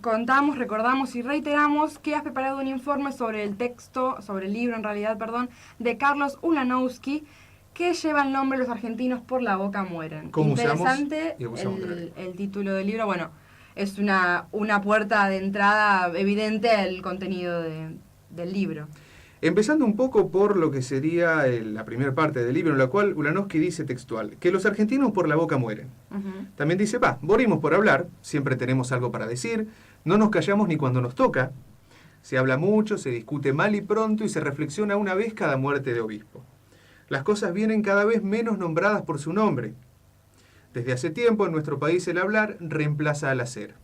contamos, recordamos y reiteramos que has preparado un informe sobre el texto, sobre el libro en realidad, perdón, de Carlos Ulanowski, que lleva el nombre Los argentinos por la boca mueren. ¿Cómo Interesante usamos y abusamos de la ley? el título del libro. Bueno, es una puerta de entrada evidente al contenido del libro. Empezando un poco por lo que sería la primera parte del libro, en la cual Ulanowski dice textual, que los argentinos por la boca mueren. También dice, morimos por hablar, siempre tenemos algo para decir, no nos callamos ni cuando nos toca, se habla mucho, se discute mal y pronto y se reflexiona una vez cada muerte de obispo. Las cosas vienen cada vez menos nombradas por su nombre. Desde hace tiempo en nuestro país el hablar reemplaza al hacer.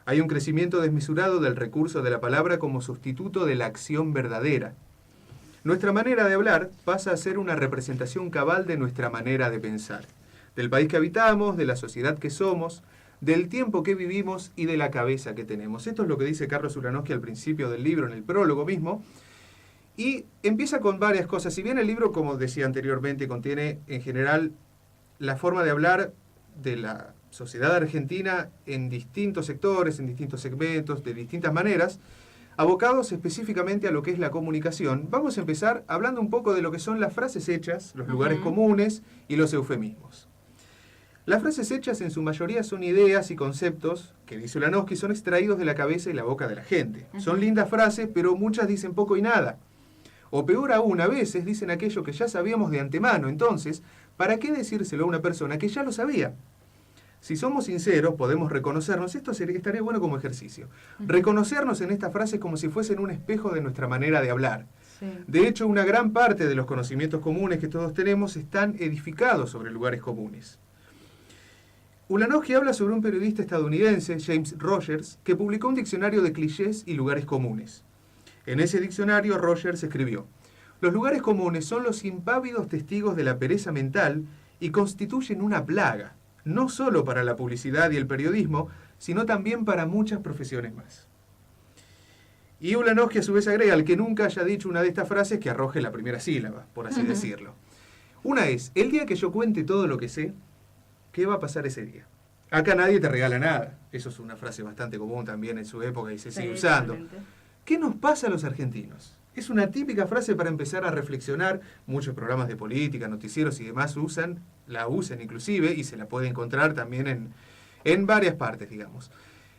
Hay un crecimiento desmesurado del recurso de la palabra como sustituto de la acción verdadera. Nuestra manera de hablar pasa a ser una representación cabal de nuestra manera de pensar, del país que habitamos, de la sociedad que somos, del tiempo que vivimos y de la cabeza que tenemos. Esto es lo que dice Carlos Ulanowski al principio del libro, en el prólogo mismo, y empieza con varias cosas. Si bien el libro, como decía anteriormente, contiene en general la forma de hablar de la sociedad argentina en distintos sectores, en distintos segmentos, de distintas maneras, abocados específicamente a lo que es la comunicación, vamos a empezar hablando un poco de lo que son las frases hechas, los lugares comunes y los eufemismos. Las frases hechas en su mayoría son ideas y conceptos que, dice Ulanowski, son extraídos de la cabeza y la boca de la gente. Son lindas frases, pero muchas dicen poco y nada. O peor aún, a veces dicen aquello que ya sabíamos de antemano. Entonces, ¿para qué decírselo a una persona que ya lo sabía? Si somos sinceros, podemos reconocernos, esto estaría bueno como ejercicio, reconocernos en estas frases como si fuesen un espejo de nuestra manera de hablar. Sí. De hecho, una gran parte de los conocimientos comunes que todos tenemos están edificados sobre lugares comunes. Ulanowski habla sobre un periodista estadounidense, James Rogers, que publicó un diccionario de clichés y lugares comunes. En ese diccionario, Rogers escribió: los lugares comunes son los impávidos testigos de la pereza mental y constituyen una plaga, no solo para la publicidad y el periodismo, sino también para muchas profesiones más. Y Ulanowski a su vez agrega: el que nunca haya dicho una de estas frases que arroje la primera sílaba, por así decirlo. Una es: el día que yo cuente todo lo que sé, ¿qué va a pasar ese día? Acá nadie te regala nada. Eso es una frase bastante común también en su época y se sigue usando. ¿Qué nos pasa a los argentinos? Es una típica frase para empezar a reflexionar. Muchos programas de política, noticieros y demás la usan inclusive, y se la puede encontrar también en varias partes, digamos.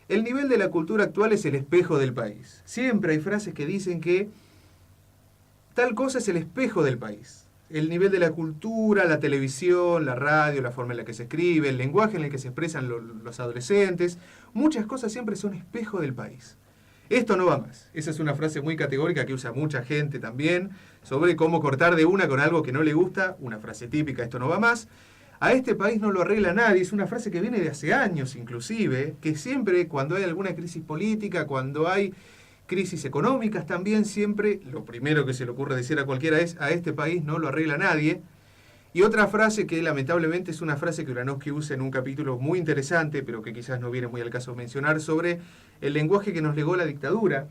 El nivel de la cultura actual es el espejo del país. Siempre hay frases que dicen que tal cosa es el espejo del país. El nivel de la cultura, la televisión, la radio, la forma en la que se escribe, el lenguaje en el que se expresan los adolescentes, muchas cosas siempre son espejo del país. Esto no va más. Esa es una frase muy categórica que usa mucha gente también, sobre cómo cortar de una con algo que no le gusta, una frase típica: esto no va más. A este país no lo arregla nadie, es una frase que viene de hace años inclusive, que siempre cuando hay alguna crisis política, cuando hay crisis económicas también, siempre lo primero que se le ocurre decir a cualquiera es: a este país no lo arregla nadie. Y otra frase que lamentablemente es una frase que Ulanowski usa en un capítulo muy interesante, pero que quizás no viene muy al caso mencionar, sobre el lenguaje que nos legó la dictadura.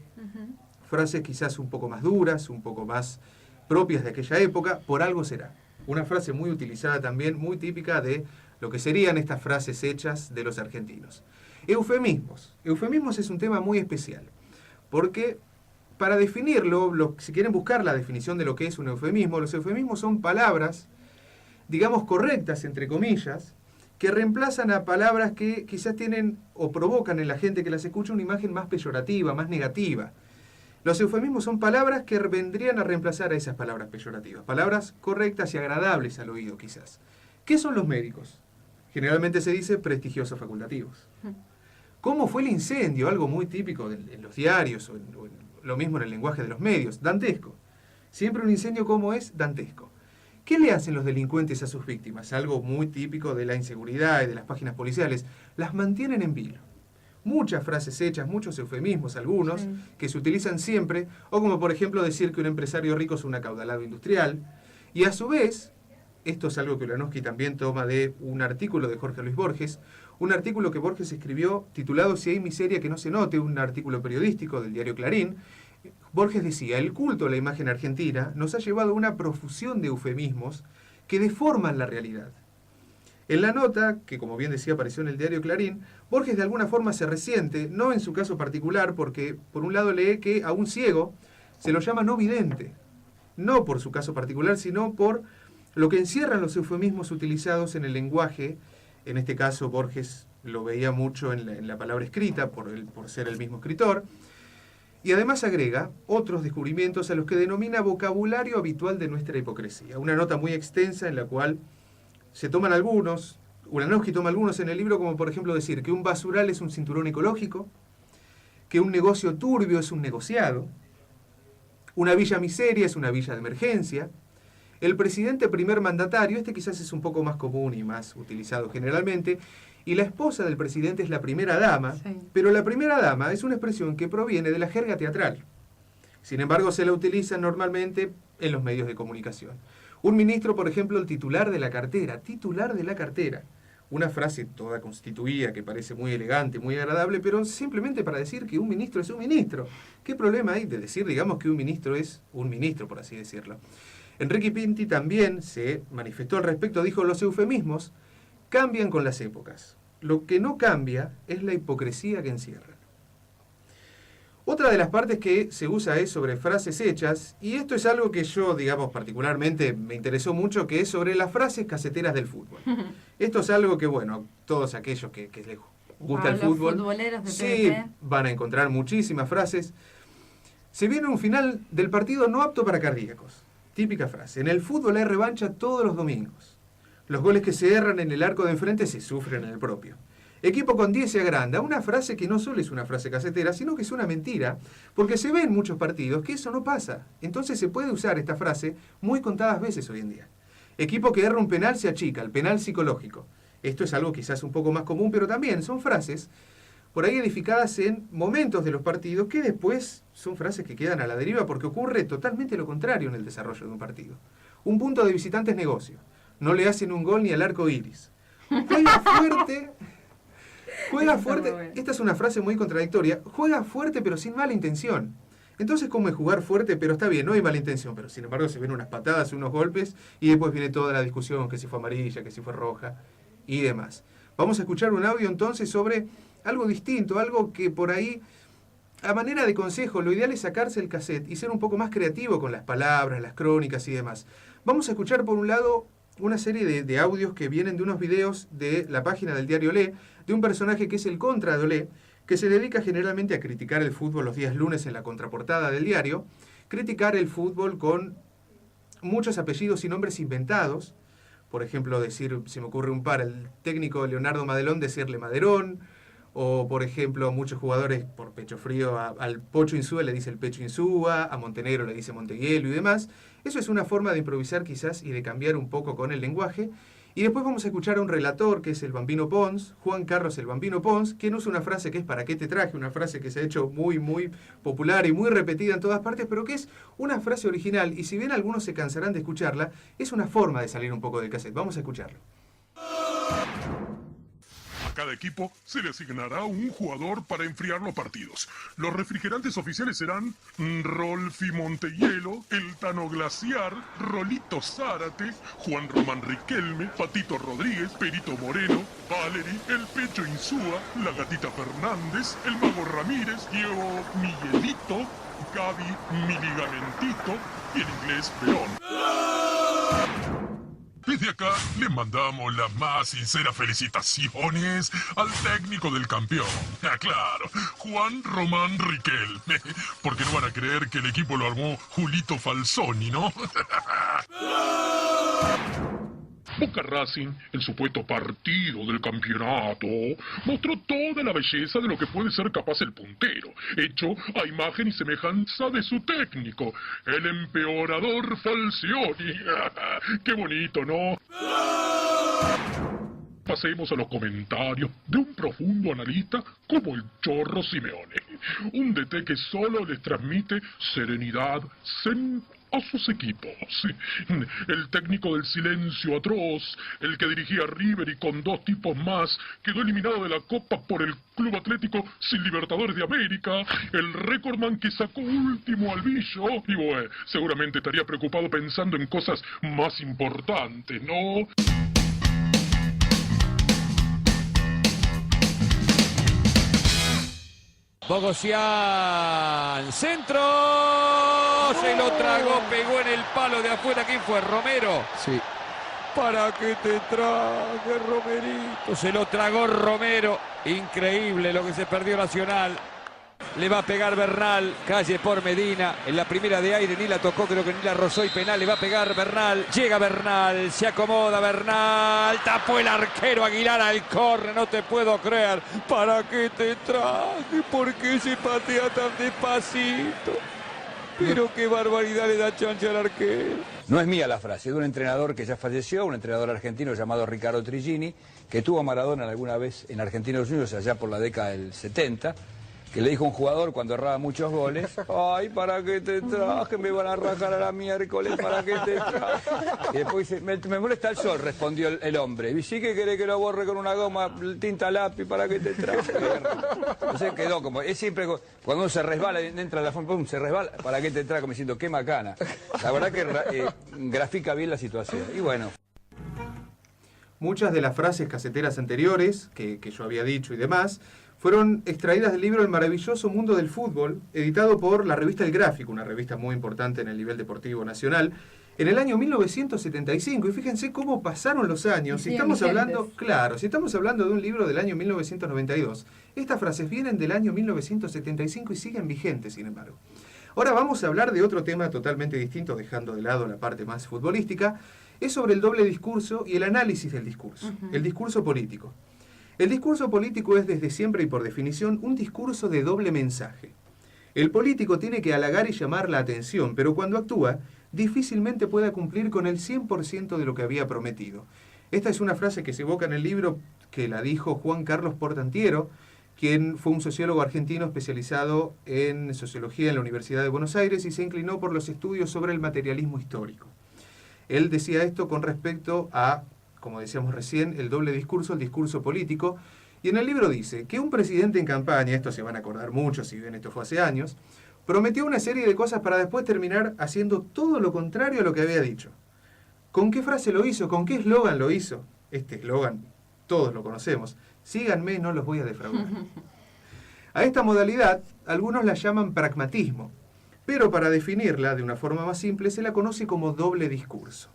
Frases quizás un poco más duras, un poco más propias de aquella época, por algo será. Una frase muy utilizada también, muy típica de lo que serían estas frases hechas de los argentinos. Eufemismos. Eufemismos es un tema muy especial, porque para definirlo, si quieren buscar la definición de lo que es un eufemismo, los eufemismos son palabras, digamos, correctas, entre comillas, que reemplazan a palabras que quizás tienen o provocan en la gente que las escucha una imagen más peyorativa, más negativa. Los eufemismos son palabras que vendrían a reemplazar a esas palabras peyorativas, palabras correctas y agradables al oído, quizás. ¿Qué son los médicos? Generalmente se dice prestigiosos facultativos. ¿Cómo fue el incendio? Algo muy típico en los diarios, o lo mismo en el lenguaje de los medios, dantesco. Siempre un incendio, ¿cómo es? Dantesco. ¿Qué le hacen los delincuentes a sus víctimas? Algo muy típico de la inseguridad y de las páginas policiales. Las mantienen en vilo. Muchas frases hechas, muchos eufemismos, algunos, que se utilizan siempre, o como por ejemplo decir que un empresario rico es un acaudalado industrial. Y a su vez, esto es algo que Ulanowski también toma de un artículo de Jorge Luis Borges, un artículo que Borges escribió titulado Si hay miseria que no se note, un artículo periodístico del diario Clarín. Borges decía: el culto a la imagen argentina nos ha llevado a una profusión de eufemismos que deforman la realidad. En la nota, que como bien decía apareció en el diario Clarín, Borges de alguna forma se resiente, no en su caso particular, porque por un lado lee que a un ciego se lo llama no vidente, no por su caso particular, sino por lo que encierran los eufemismos utilizados en el lenguaje. En este caso Borges lo veía mucho en la palabra escrita, por ser el mismo escritor, y además agrega otros descubrimientos a los que denomina vocabulario habitual de nuestra hipocresía. Una nota muy extensa en la cual se toman algunos, Ulanowski toma algunos en el libro, como por ejemplo decir que un basural es un cinturón ecológico, que un negocio turbio es un negociado, una villa miseria es una villa de emergencia, el presidente primer mandatario, este quizás es un poco más común y más utilizado generalmente, y la esposa del presidente es la primera dama, sí. Pero la primera dama es una expresión que proviene de la jerga teatral. Sin embargo, se la utiliza normalmente en los medios de comunicación. Un ministro, por ejemplo, el titular de la cartera, una frase toda constituida que parece muy elegante, muy agradable, pero simplemente para decir que un ministro es un ministro. ¿Qué problema hay de decir, digamos, que un ministro es un ministro, por así decirlo? Enrique Pinti también se manifestó al respecto, dijo: los eufemismos cambian con las épocas. Lo que no cambia es la hipocresía que encierran. Otra de las partes que se usa es sobre frases hechas, y esto es algo que yo, digamos, particularmente me interesó mucho, que es sobre las frases caseteras del fútbol. Esto es algo que, bueno, todos aquellos que les gusta el fútbol, sí, van a encontrar muchísimas frases. Se viene un final del partido no apto para cardíacos. Típica frase. En el fútbol hay revancha todos los domingos. Los goles que se erran en el arco de enfrente se sufren en el propio. Equipo con 10 se agranda. Una frase que no solo es una frase casetera, sino que es una mentira, porque se ve en muchos partidos que eso no pasa. Entonces se puede usar esta frase muy contadas veces hoy en día. Equipo que erra un penal se achica, el penal psicológico. Esto es algo quizás un poco más común, pero también son frases por ahí edificadas en momentos de los partidos que después son frases que quedan a la deriva porque ocurre totalmente lo contrario en el desarrollo de un partido. Un punto de visitante es negocio. No le hacen un gol ni al arco iris. Juega fuerte, esta es una frase muy contradictoria, juega fuerte pero sin mala intención. Entonces, ¿cómo es jugar fuerte? Pero está bien, no hay mala intención, pero sin embargo se ven unas patadas, unos golpes, y después viene toda la discusión, que si fue amarilla, que si fue roja, y demás. Vamos a escuchar un audio entonces sobre algo distinto, algo que por ahí, a manera de consejo, lo ideal es sacarse el cassette y ser un poco más creativo con las palabras, las crónicas y demás. Vamos a escuchar por un lado una serie de audios que vienen de unos videos de la página del diario Olé, de un personaje que es el Contra de Olé, que se dedica generalmente a criticar el fútbol los días lunes en la contraportada del diario, criticar el fútbol con muchos apellidos y nombres inventados. Por ejemplo, decir, se me ocurre un par, el técnico Leonardo Madelón decirle Maderón, o por ejemplo, muchos jugadores por pecho frío al Pocho Insúa le dice el Pecho Insúa, a Montenegro le dice Montehielo y demás. Eso es una forma de improvisar quizás y de cambiar un poco con el lenguaje. Y después vamos a escuchar a un relator que es el Bambino Pons, Juan Carlos el Bambino Pons, quien usa una frase que es ¿para qué te traje? Una frase que se ha hecho muy, muy popular y muy repetida en todas partes, pero que es una frase original y si bien algunos se cansarán de escucharla, es una forma de salir un poco del cassette. Vamos a escucharlo. A cada equipo se le asignará un jugador para enfriar los partidos. Los refrigerantes oficiales serán Rolfi Montehielo, el Tano Glaciar, Rolito Zárate, Juan Román Riquelme, Patito Rodríguez, Perito Moreno, Valery, el Pecho Insúa, la Gatita Fernández, el Mago Ramírez, Diego Miguelito, Gaby Miligamentito y el inglés Peón. Desde acá le mandamos las más sinceras felicitaciones al técnico del campeón. Ah, claro, Juan Román Riquelme. Porque no van a creer que el equipo lo armó Julito Falsoni, ¿no? Boca Racing, el supuesto partido del campeonato, mostró toda la belleza de lo que puede ser capaz el puntero, hecho a imagen y semejanza de su técnico, el empeorador Falcioni. ¡Qué bonito!, ¿no? Pasemos a los comentarios de un profundo analista como el Chorro Simeone, un DT que solo les transmite serenidad, a sus equipos. El técnico del silencio atroz, el que dirigía a River y con 2 tipos más quedó eliminado de la Copa por el Club Atlético sin Libertadores de América, el récordman que sacó último al Billo, y bueno, seguramente estaría preocupado pensando en cosas más importantes, ¿no? Bogosian, centro, se lo tragó, pegó en el palo de afuera. ¿Quién fue? ¿Romero? Sí. ¿Para qué te traje, Romerito? Se lo tragó Romero. Increíble lo que se perdió Nacional. Le va a pegar Bernal, calle por Medina. En la primera de aire ni la tocó, creo que ni la rozó y penal. Le va a pegar Bernal. Llega Bernal, se acomoda Bernal. Tapó el arquero Aguilar al córner, no te puedo creer. ¿Para qué te traje? ¿Por qué se patea tan despacito? Pero qué barbaridad le da chancha al arquero. No es mía la frase, de un entrenador que ya falleció, un entrenador argentino llamado Ricardo Trigini, que tuvo a Maradona alguna vez en Argentinos Juniors allá por la década del 70, que le dijo a un jugador cuando erraba muchos goles: ay, ¿para qué te traje? Me van a rajar a la miércoles, ¿para qué te traje? Y después dice: me molesta el sol, respondió el hombre. Y sí, que querés que lo borre con una goma, tinta lápiz, ¿para qué te traje? Entonces quedó como, es siempre cuando uno se resbala, entra a la forma, pum, se resbala, ¿para qué te traje? Como diciendo, qué macana. La verdad que grafica bien la situación. Y bueno. Muchas de las frases caseteras anteriores, que yo había dicho y demás, fueron extraídas del libro El maravilloso mundo del fútbol, editado por la revista El Gráfico, una revista muy importante en el nivel deportivo nacional, en el año 1975. Y fíjense cómo pasaron los años. Si estamos hablando, claro, si estamos hablando de un libro del año 1992, estas frases vienen del año 1975 y siguen vigentes, sin embargo. Ahora vamos a hablar de otro tema totalmente distinto, dejando de lado la parte más futbolística. Es sobre el doble discurso y el análisis del discurso, el discurso político. El discurso político es desde siempre y por definición un discurso de doble mensaje. El político tiene que halagar y llamar la atención, pero cuando actúa, difícilmente puede cumplir con el 100% de lo que había prometido. Esta es una frase que se evoca en el libro, que la dijo Juan Carlos Portantiero, quien fue un sociólogo argentino especializado en sociología en la Universidad de Buenos Aires y se inclinó por los estudios sobre el materialismo histórico. Él decía esto con respecto a, como decíamos recién, el doble discurso, el discurso político. Y en el libro dice que un presidente en campaña, esto se van a acordar mucho, si bien esto fue hace años, prometió una serie de cosas para después terminar haciendo todo lo contrario a lo que había dicho. ¿Con qué frase lo hizo? ¿Con qué eslogan lo hizo? Este eslogan todos lo conocemos. Síganme, no los voy a defraudar. A esta modalidad, algunos la llaman pragmatismo, pero para definirla de una forma más simple se la conoce como doble discurso.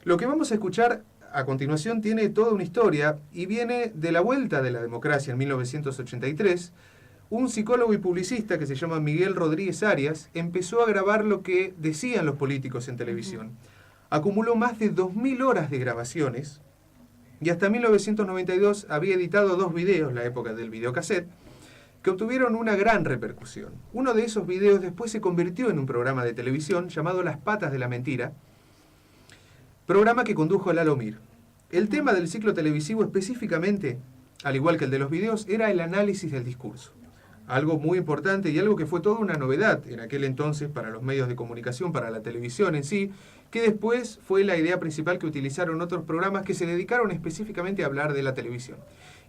Lo que vamos a escuchar a continuación tiene toda una historia y viene de la vuelta de la democracia en 1983. Un psicólogo y publicista que se llama Miguel Rodríguez Arias empezó a grabar lo que decían los políticos en televisión. Acumuló más de 2.000 horas de grabaciones y hasta 1992 había editado 2 videos, la época del videocassette, que obtuvieron una gran repercusión. Uno de esos videos después se convirtió en un programa de televisión llamado Las Patas de la Mentira, programa que condujo Lalo Mir. El tema del ciclo televisivo específicamente, al igual que el de los videos, era el análisis del discurso. Algo muy importante y algo que fue toda una novedad en aquel entonces para los medios de comunicación, para la televisión en sí, que después fue la idea principal que utilizaron otros programas que se dedicaron específicamente a hablar de la televisión.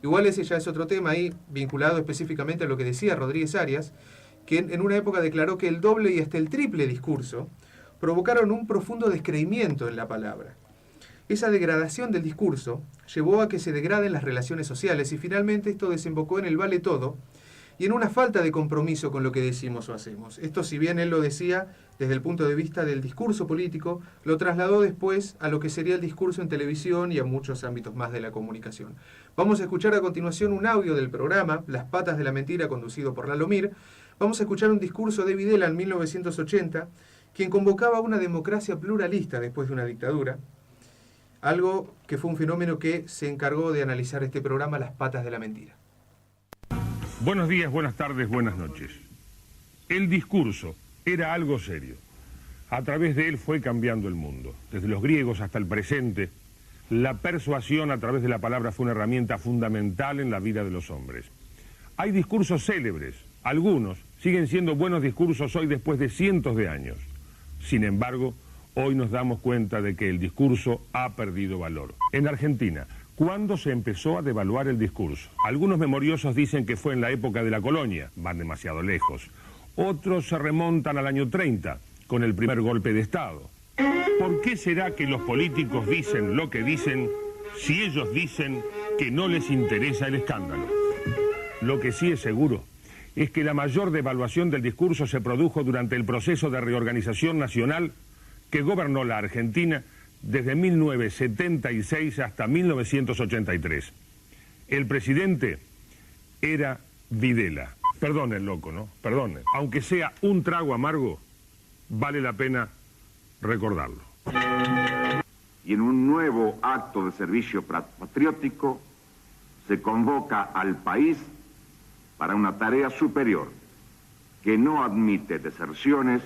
Igual ese ya es otro tema ahí, vinculado específicamente a lo que decía Rodríguez Arias, que en una época declaró que el doble y hasta el triple discurso provocaron un profundo descreimiento en la palabra. Esa degradación del discurso llevó a que se degraden las relaciones sociales y finalmente esto desembocó en el vale todo y en una falta de compromiso con lo que decimos o hacemos. Esto, si bien él lo decía desde el punto de vista del discurso político, lo trasladó después a lo que sería el discurso en televisión y a muchos ámbitos más de la comunicación. Vamos a escuchar a continuación un audio del programa Las Patas de la Mentira, conducido por Lalo Mir. Vamos a escuchar un discurso de Videla en 1980, quien convocaba a una democracia pluralista después de una dictadura, algo que fue un fenómeno que se encargó de analizar este programa Las Patas de la Mentira. Buenos días, buenas tardes, buenas noches. El discurso era algo serio. A través de él fue cambiando el mundo. Desde los griegos hasta el presente, la persuasión a través de la palabra fue una herramienta fundamental en la vida de los hombres. Hay discursos célebres, algunos siguen siendo buenos discursos hoy después de cientos de años. Sin embargo, hoy nos damos cuenta de que el discurso ha perdido valor. En Argentina, ¿cuándo se empezó a devaluar el discurso? Algunos memoriosos dicen que fue en la época de la colonia, van demasiado lejos. Otros se remontan al año 30, con el primer golpe de Estado. ¿Por qué será que los políticos dicen lo que dicen si ellos dicen que no les interesa el escándalo? Lo que sí es seguro, es que la mayor devaluación del discurso se produjo durante el proceso de reorganización nacional que gobernó la Argentina desde 1976 hasta 1983. El presidente era Videla. Perdonen, loco, ¿no? Perdonen. Aunque sea un trago amargo, vale la pena recordarlo. Y en un nuevo acto de servicio patriótico se convoca al país para una tarea superior que no admite deserciones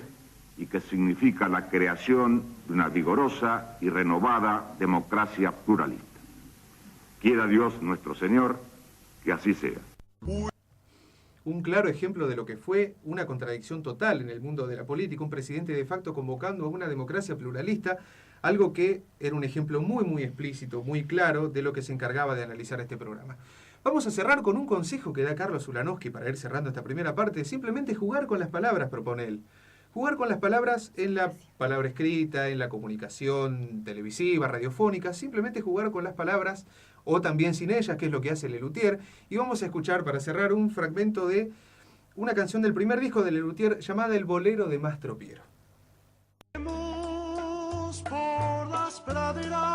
y que significa la creación de una vigorosa y renovada democracia pluralista. Quiera Dios nuestro Señor que así sea. Un claro ejemplo de lo que fue una contradicción total en el mundo de la política, un presidente de facto convocando a una democracia pluralista, algo que era un ejemplo muy explícito, muy claro de lo que se encargaba de analizar este programa. Vamos a cerrar con un consejo que da Carlos Ulanowski para ir cerrando esta primera parte, simplemente jugar con las palabras, propone él. Jugar con las palabras en la palabra escrita, en la comunicación televisiva, radiofónica, simplemente jugar con las palabras o también sin ellas, que es lo que hace Lelutier. Y vamos a escuchar para cerrar un fragmento de una canción del primer disco de Lelutier llamada El bolero de Mastro Piero. Por las praderas